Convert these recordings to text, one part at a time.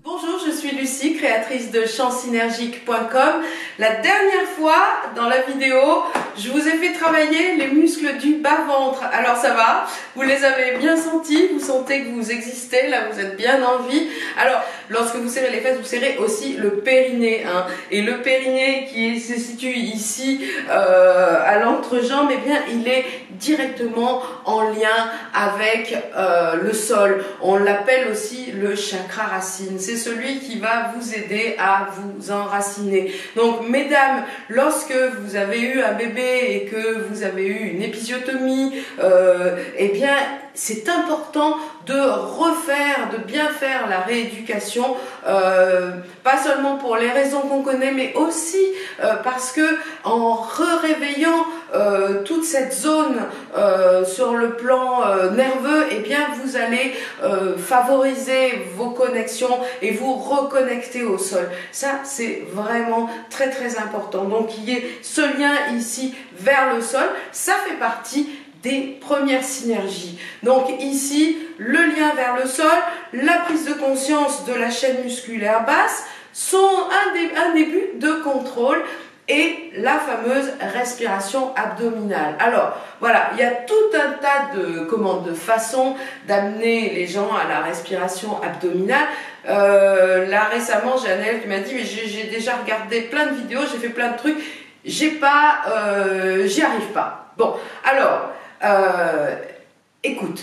Bonjour, je suis Lucie, créatrice de champsynergique.com. La dernière fois, dans la vidéo, je vous ai fait travailler les muscles du bas-ventre. Alors ça va? Vous les avez bien sentis? Vous sentez que vous existez? Là, vous êtes bien en vie. Alors, lorsque vous serrez les fesses, vous serrez aussi le périnée. Hein. Et le périnée qui se situe ici, à l'entrejambe, eh bien, il est directement en lien avec le sol. On l'appelle aussi le chakra racine. C'est celui qui va vous aider à vous enraciner. Donc, mesdames, lorsque vous avez eu un bébé et que vous avez eu une épisiotomie, eh bien, c'est important de refaire, de bien faire la rééducation, pas seulement pour les raisons qu'on connaît, mais aussi parce que en réveillant toute cette zone sur le plan nerveux, eh bien, vous allez favoriser vos connexions et vous reconnecter au sol. Ça, c'est vraiment très très important. Donc, il y ait ce lien ici vers le sol, ça fait partie des premières synergies. Donc ici, le lien vers le sol, la prise de conscience de la chaîne musculaire basse sont un début de contrôle et la fameuse respiration abdominale. Alors voilà, il y a tout un tas de façons d'amener les gens à la respiration abdominale. Là récemment, j'ai un élève qui m'a dit, mais j'ai déjà regardé plein de vidéos, j'ai fait plein de trucs, j'y arrive pas. Bon, alors écoute,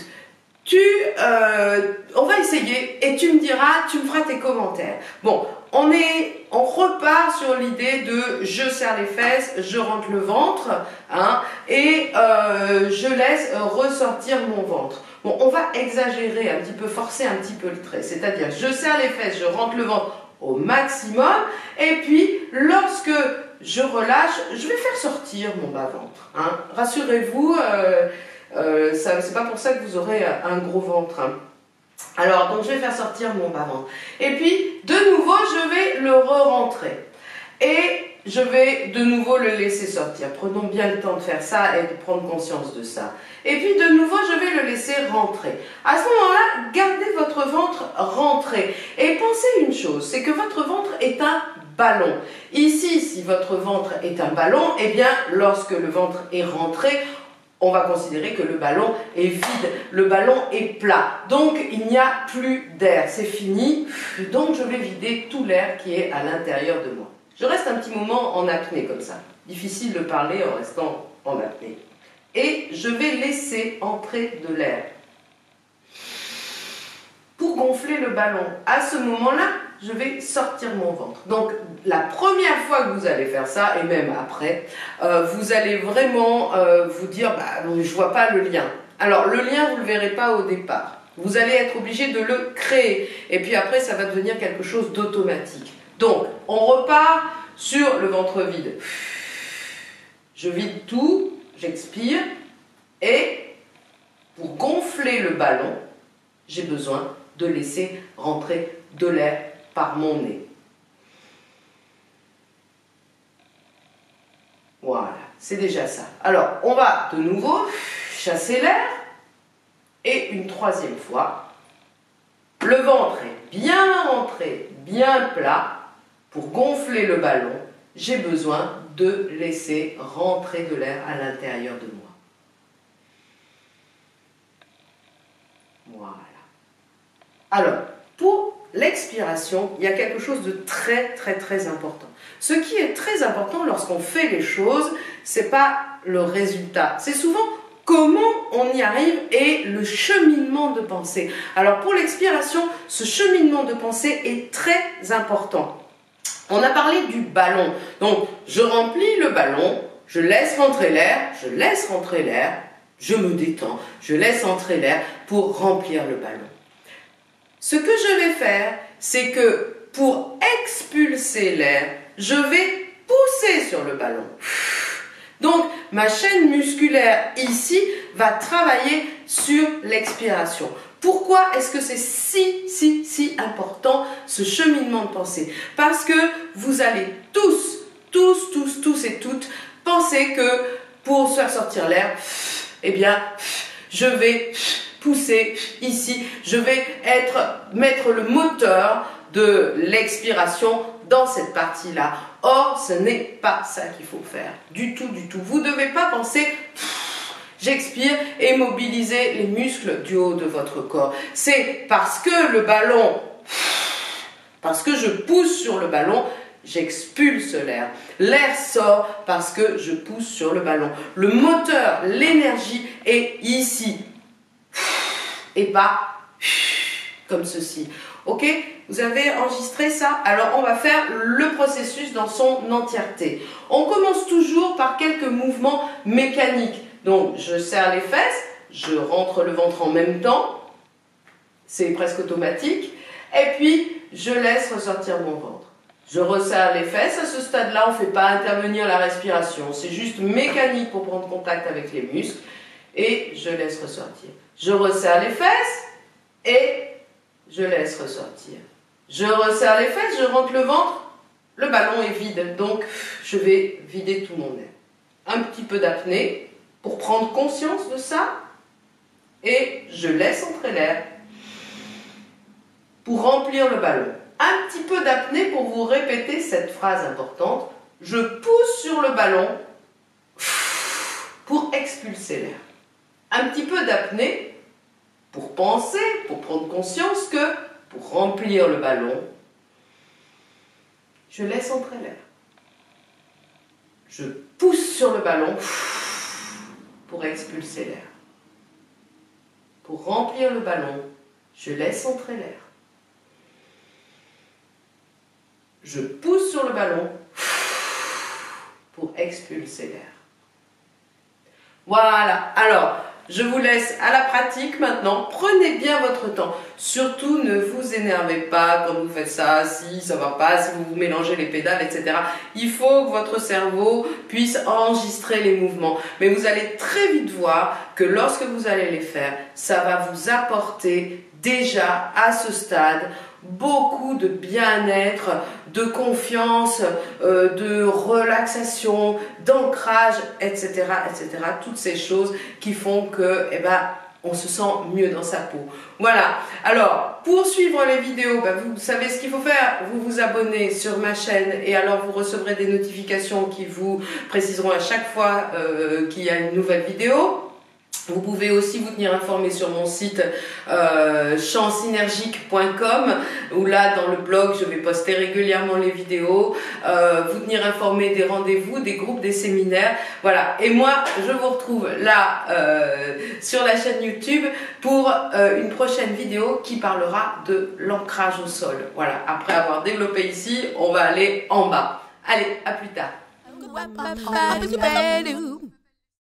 on va essayer et tu me diras, tu me feras tes commentaires. Bon, on repart sur l'idée de je serre les fesses, je rentre le ventre, hein, et je laisse ressortir mon ventre. Bon, on va exagérer un petit peu, forcer un petit peu le trait, c'est-à-dire je serre les fesses, je rentre le ventre au maximum, et puis lorsque je relâche, je vais faire sortir mon bas-ventre. Hein. Rassurez-vous, c'est pas pour ça que vous aurez un gros ventre. Hein. Alors, donc je vais faire sortir mon bas-ventre. Et puis, de nouveau, je vais le re-rentrer. Et je vais de nouveau le laisser sortir. Prenons bien le temps de faire ça et de prendre conscience de ça. Et puis, de nouveau, je vais le laisser rentrer. À ce moment-là, gardez votre ventre rentré. Et pensez une chose, c'est que votre ventre est un ballon. Ici, si votre ventre est un ballon, eh bien, lorsque le ventre est rentré, on va considérer que le ballon est vide, le ballon est plat. Donc, il n'y a plus d'air, c'est fini. Donc, je vais vider tout l'air qui est à l'intérieur de moi. Je reste un petit moment en apnée comme ça. Difficile de parler en restant en apnée. Et je vais laisser entrer de l'air pour gonfler le ballon. À ce moment-là, je vais sortir mon ventre. Donc, la première fois que vous allez faire ça, et même après, vous allez vraiment vous dire, bah, je ne vois pas le lien. Alors, le lien, vous ne le verrez pas au départ. Vous allez être obligé de le créer. Et puis après, ça va devenir quelque chose d'automatique. Donc, on repart sur le ventre vide. Je vide tout, j'expire. Et pour gonfler le ballon, j'ai besoin de laisser rentrer de l'air par mon nez. Voilà, c'est déjà ça. Alors, on va de nouveau chasser l'air. Et une troisième fois, le ventre est bien rentré, bien plat. Pour gonfler le ballon, j'ai besoin de laisser rentrer de l'air à l'intérieur de moi. Voilà. Alors, pour l'expiration, il y a quelque chose de très très très important. Ce qui est très important lorsqu'on fait les choses, c'est pas le résultat, c'est souvent comment on y arrive et le cheminement de pensée. Alors pour l'expiration, ce cheminement de pensée est très important. On a parlé du ballon, donc je remplis le ballon, je laisse rentrer l'air, je me détends, je laisse entrer l'air pour remplir le ballon. Ce que je vais faire, c'est que pour expulser l'air, je vais pousser sur le ballon. Donc, ma chaîne musculaire ici va travailler sur l'expiration. Pourquoi est-ce que c'est si important ce cheminement de pensée? Parce que vous allez tous et toutes penser que pour se faire sortir l'air, eh bien, je vais pousser ici, je vais mettre le moteur de l'expiration dans cette partie-là. Or, ce n'est pas ça qu'il faut faire. Du tout, du tout. Vous ne devez pas penser, j'expire et mobiliser les muscles du haut de votre corps. C'est parce que le ballon, parce que je pousse sur le ballon, j'expulse l'air. L'air sort parce que je pousse sur le ballon. Le moteur, l'énergie est ici. Et pas comme ceci. Ok? Vous avez enregistré ça? Alors on va faire le processus dans son entièreté. On commence toujours par quelques mouvements mécaniques. Donc je serre les fesses, je rentre le ventre en même temps. C'est presque automatique. Et puis je laisse ressortir mon ventre. Je resserre les fesses. À ce stade-là, on ne fait pas intervenir la respiration. C'est juste mécanique pour prendre contact avec les muscles. Et je laisse ressortir. Je resserre les fesses et je laisse ressortir. Je resserre les fesses, je rentre le ventre, le ballon est vide. Donc, je vais vider tout mon air. Un petit peu d'apnée pour prendre conscience de ça. Et je laisse entrer l'air pour remplir le ballon. Un petit peu d'apnée pour vous répéter cette phrase importante. Je pousse sur le ballon pour expulser l'air. Un petit peu d'apnée pour penser, pour prendre conscience que pour remplir le ballon, je laisse entrer l'air. Je pousse sur le ballon pour expulser l'air. Pour remplir le ballon, je laisse entrer l'air. Je pousse sur le ballon pour expulser l'air. Voilà. Alors, je vous laisse à la pratique maintenant. Prenez bien votre temps. Surtout, ne vous énervez pas quand vous faites ça, si ça va pas, si vous mélangez les pédales, etc. Il faut que votre cerveau puisse enregistrer les mouvements. Mais vous allez très vite voir que lorsque vous allez les faire, ça va vous apporter déjà à ce stade beaucoup de bien-être, de confiance, de relaxation, d'ancrage, etc., etc. Toutes ces choses qui font que, on se sent mieux dans sa peau. Voilà. Alors, pour suivre les vidéos, vous savez ce qu'il faut faire. Vous vous abonnez sur ma chaîne et alors vous recevrez des notifications qui vous préciseront à chaque fois qu'il y a une nouvelle vidéo. Vous pouvez aussi vous tenir informé sur mon site champsynergique.com où là dans le blog je vais poster régulièrement les vidéos, vous tenir informé des rendez-vous, des groupes, des séminaires, voilà. Et moi je vous retrouve là sur la chaîne YouTube pour une prochaine vidéo qui parlera de l'ancrage au sol. Voilà, après avoir développé ici, on va aller en bas. Allez, à plus tard.